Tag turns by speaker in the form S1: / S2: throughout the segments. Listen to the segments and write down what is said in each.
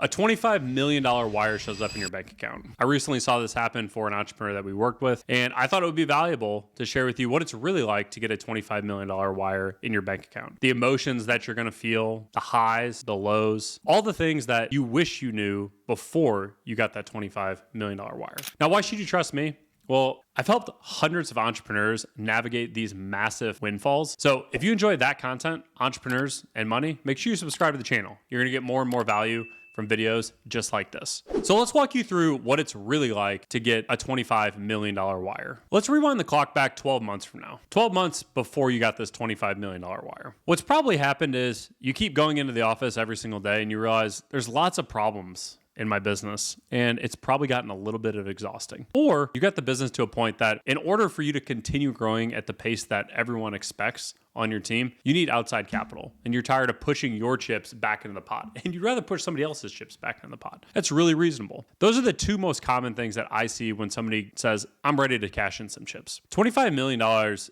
S1: A $25 million wire shows up in your bank account. I recently saw this happen for an entrepreneur that we worked with, and I thought it would be valuable to share with you what it's really like to get a $25 million wire in your bank account. The emotions that you're going to feel, the highs, the lows, all the things that you wish you knew before you got that $25 million wire. Now, why should you trust me? Well, I've helped hundreds of entrepreneurs navigate these massive windfalls. So if you enjoyed that content, entrepreneurs and money, make sure you subscribe to the channel. You're going to get more and more value from videos just like this. So let's walk you through what it's really like to get a $25 million wire. Let's rewind the clock back 12 months from now. 12 months before you got this $25 million wire. What's probably happened is you keep going into the office every single day and you realize there's lots of problems in my business, and it's probably gotten a little bit of exhausting. Or you got the business to a point that in order for you to continue growing at the pace that everyone expects on your team, you need outside capital, and you're tired of pushing your chips back into the pot, and you'd rather push somebody else's chips back into the pot. That's really reasonable. Those are the two most common things that I see when somebody says, I'm ready to cash in some chips. $25 million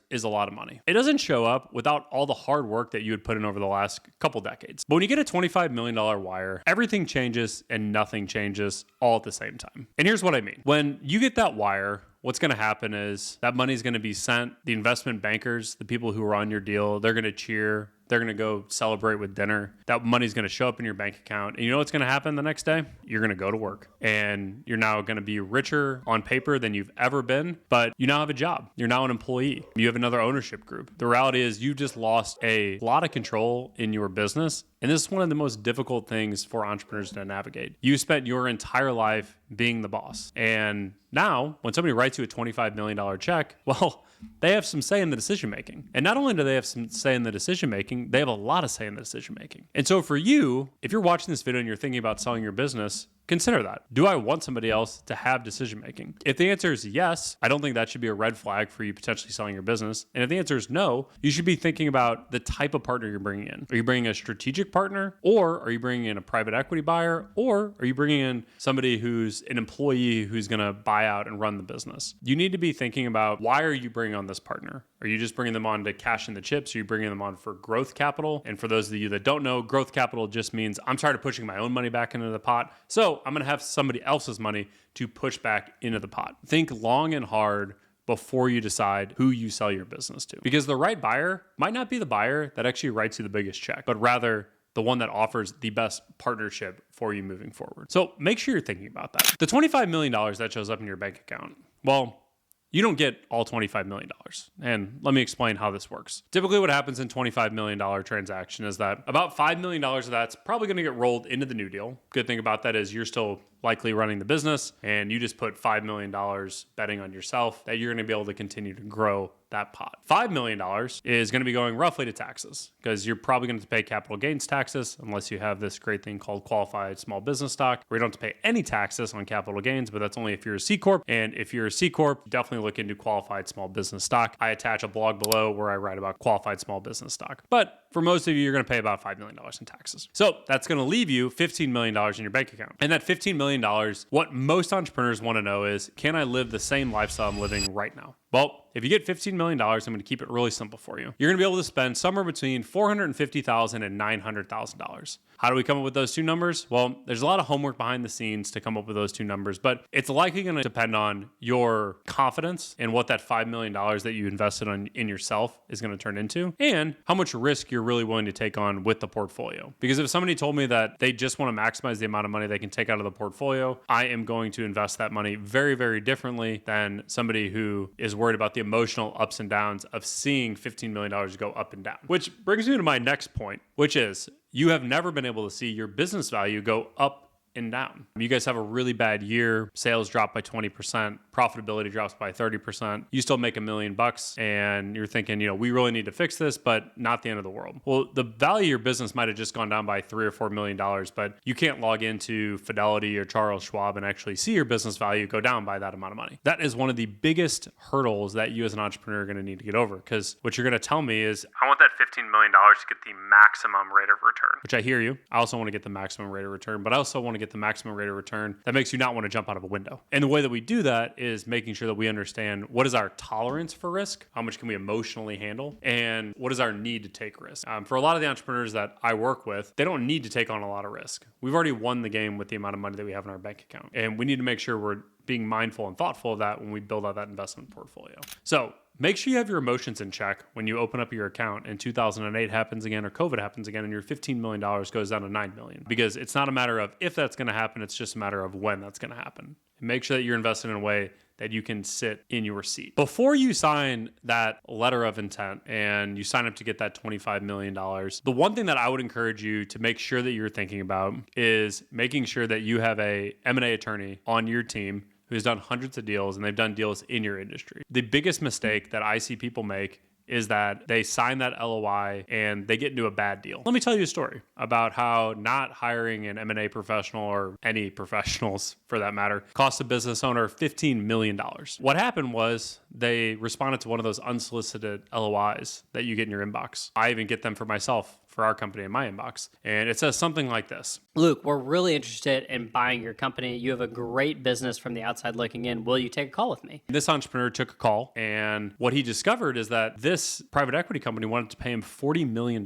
S1: is a lot of money. It doesn't show up without all the hard work that you had put in over the last couple decades. But when you get a $25 million wire, everything changes and nothing changes all at the same time. And here's what I mean. When you get that wire, what's going to happen is that money is going to be sent. The investment bankers, the people who are on your deal, they're going to cheer. They're going to go celebrate with dinner. That money's going to show up in your bank account. And you know what's going to happen the next day? You're going to go to work. And you're now going to be richer on paper than you've ever been. But you now have a job. You're now an employee. You have another ownership group. The reality is you just lost a lot of control in your business. And this is one of the most difficult things for entrepreneurs to navigate. You spent your entire life being the boss. And now, when somebody writes you a $25 million check, well, they have some say in the decision making. And not only do they have some say in the decision making, they have a lot of say in the decision making. And so for you, if you're watching this video and you're thinking about selling your business, consider that. Do I want somebody else to have decision making? If the answer is yes, I don't think that should be a red flag for you potentially selling your business. And if the answer is no, you should be thinking about the type of partner you're bringing in. Are you bringing a strategic partner, or are you bringing in a private equity buyer, or are you bringing in somebody who's an employee who's going to buy out and run the business? You need to be thinking about, why are you bringing on this partner? Are you just bringing them on to cash in the chips? Are you bringing them on for growth capital? And for those of you that don't know, growth capital just means I'm tired of pushing my own money back into the pot, so I'm going to have somebody else's money to push back into the pot. Think long and hard before you decide who you sell your business to. Because the right buyer might not be the buyer that actually writes you the biggest check, but rather the one that offers the best partnership for you moving forward. So make sure you're thinking about that. The $25 million that shows up in your bank account, well, you don't get all $25 million. And let me explain how this works. Typically what happens in $25 million transaction is that about $5 million of that's probably going to get rolled into the new deal. Good thing about that is you're still likely running the business and you just put $5 million betting on yourself that you're going to be able to continue to grow that pot. $5 million is going to be going roughly to taxes, because you're probably going to pay capital gains taxes unless you have this great thing called qualified small business stock, where you don't have to pay any taxes on capital gains, but that's only if you're a C Corp. And if you're a C Corp, definitely look into qualified small business stock. I attach a blog below where I write about qualified small business stock. But for most of you, you're going to pay about $5 million in taxes. So that's going to leave you $15 million in your bank account. And that $15 million, what most entrepreneurs want to know is, can I live the same lifestyle I'm living right now? Well, if you get $15 million, I'm going to keep it really simple for you. You're going to be able to spend somewhere between $450,000 and $900,000. How do we come up with those two numbers? Well, there's a lot of homework behind the scenes to come up with those two numbers, but it's likely going to depend on your confidence in what that $5 million that you invested in yourself is going to turn into, and how much risk you're really willing to take on with the portfolio. Because if somebody told me that they just want to maximize the amount of money they can take out of the portfolio, I am going to invest that money very, very differently than somebody who is worried about the emotional ups and downs of seeing $15 million go up and down. Which brings me to my next point, which is you have never been able to see your business value go up and down. You guys have a really bad year. Sales drop by 20%. Profitability drops by 30%. You still make $1 million and you're thinking, we really need to fix this, but not the end of the world. Well, the value of your business might have just gone down by $3 or $4 million, but you can't log into Fidelity or Charles Schwab and actually see your business value go down by that amount of money. That is one of the biggest hurdles that you as an entrepreneur are going to need to get over, because what you're going to tell me is, I want that $15 million to get the maximum rate of return, which I hear you. I also want to get the maximum rate of return, but I also want to to get the maximum rate of return that makes you not want to jump out of a window. And the way that we do that is making sure that we understand what is our tolerance for risk, how much can we emotionally handle, and what is our need to take risk. For a lot of the entrepreneurs that I work with, they don't need to take on a lot of risk. We've already won the game with the amount of money that we have in our bank account. And we need to make sure we're being mindful and thoughtful of that when we build out that investment portfolio. So make sure you have your emotions in check when you open up your account and 2008 happens again or COVID happens again and your $15 million goes down to $9 million. Because it's not a matter of if that's going to happen, it's just a matter of when that's going to happen. And make sure that you're invested in a way that you can sit in your seat. Before you sign that letter of intent and you sign up to get that $25 million, the one thing that I would encourage you to make sure that you're thinking about is making sure that you have a M&A attorney on your team who's done hundreds of deals and they've done deals in your industry. The biggest mistake that I see people make is that they sign that LOI and they get into a bad deal. Let me tell you a story about how not hiring an M&A professional or any professionals for that matter cost a business owner $15 million. What happened was they responded to one of those unsolicited LOIs that you get in your inbox. I even get them for myself, for our company in my inbox. And it says something like this.
S2: Luke, we're really interested in buying your company. You have a great business from the outside looking in. Will you take a call with me?
S1: This entrepreneur took a call, and what he discovered is that this private equity company wanted to pay him $40 million.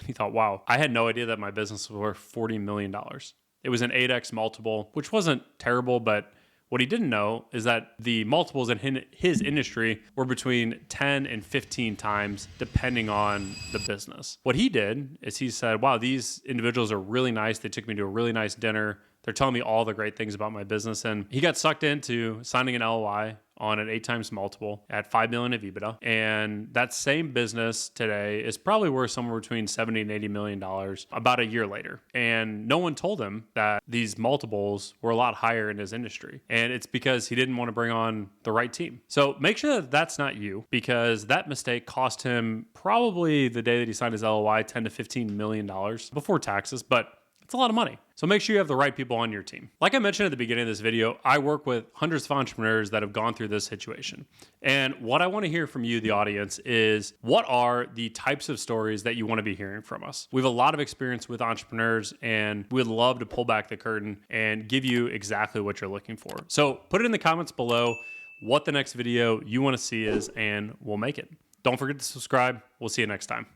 S1: He thought, wow, I had no idea that my business was worth $40 million. It was an 8x multiple, which wasn't terrible, but what he didn't know is that the multiples in his industry were between 10 and 15 times, depending on the business. What he did is he said, wow, these individuals are really nice. They took me to a really nice dinner. They're telling me all the great things about my business. And he got sucked into signing an LOI on an 8 times multiple at $5 million of EBITDA. And that same business today is probably worth somewhere between $70 and $80 million about a year later. And no one told him that these multiples were a lot higher in his industry. And it's because he didn't want to bring on the right team. So make sure that that's not you, because that mistake cost him probably the day that he signed his LOI, $10 to $15 million before taxes, but it's a lot of money. So make sure you have the right people on your team. Like I mentioned at the beginning of this video, I work with hundreds of entrepreneurs that have gone through this situation. And what I want to hear from you, the audience, is what are the types of stories that you want to be hearing from us? We have a lot of experience with entrepreneurs, and we'd love to pull back the curtain and give you exactly what you're looking for. So put it in the comments below what the next video you want to see is, and we'll make it. Don't forget to subscribe. We'll see you next time.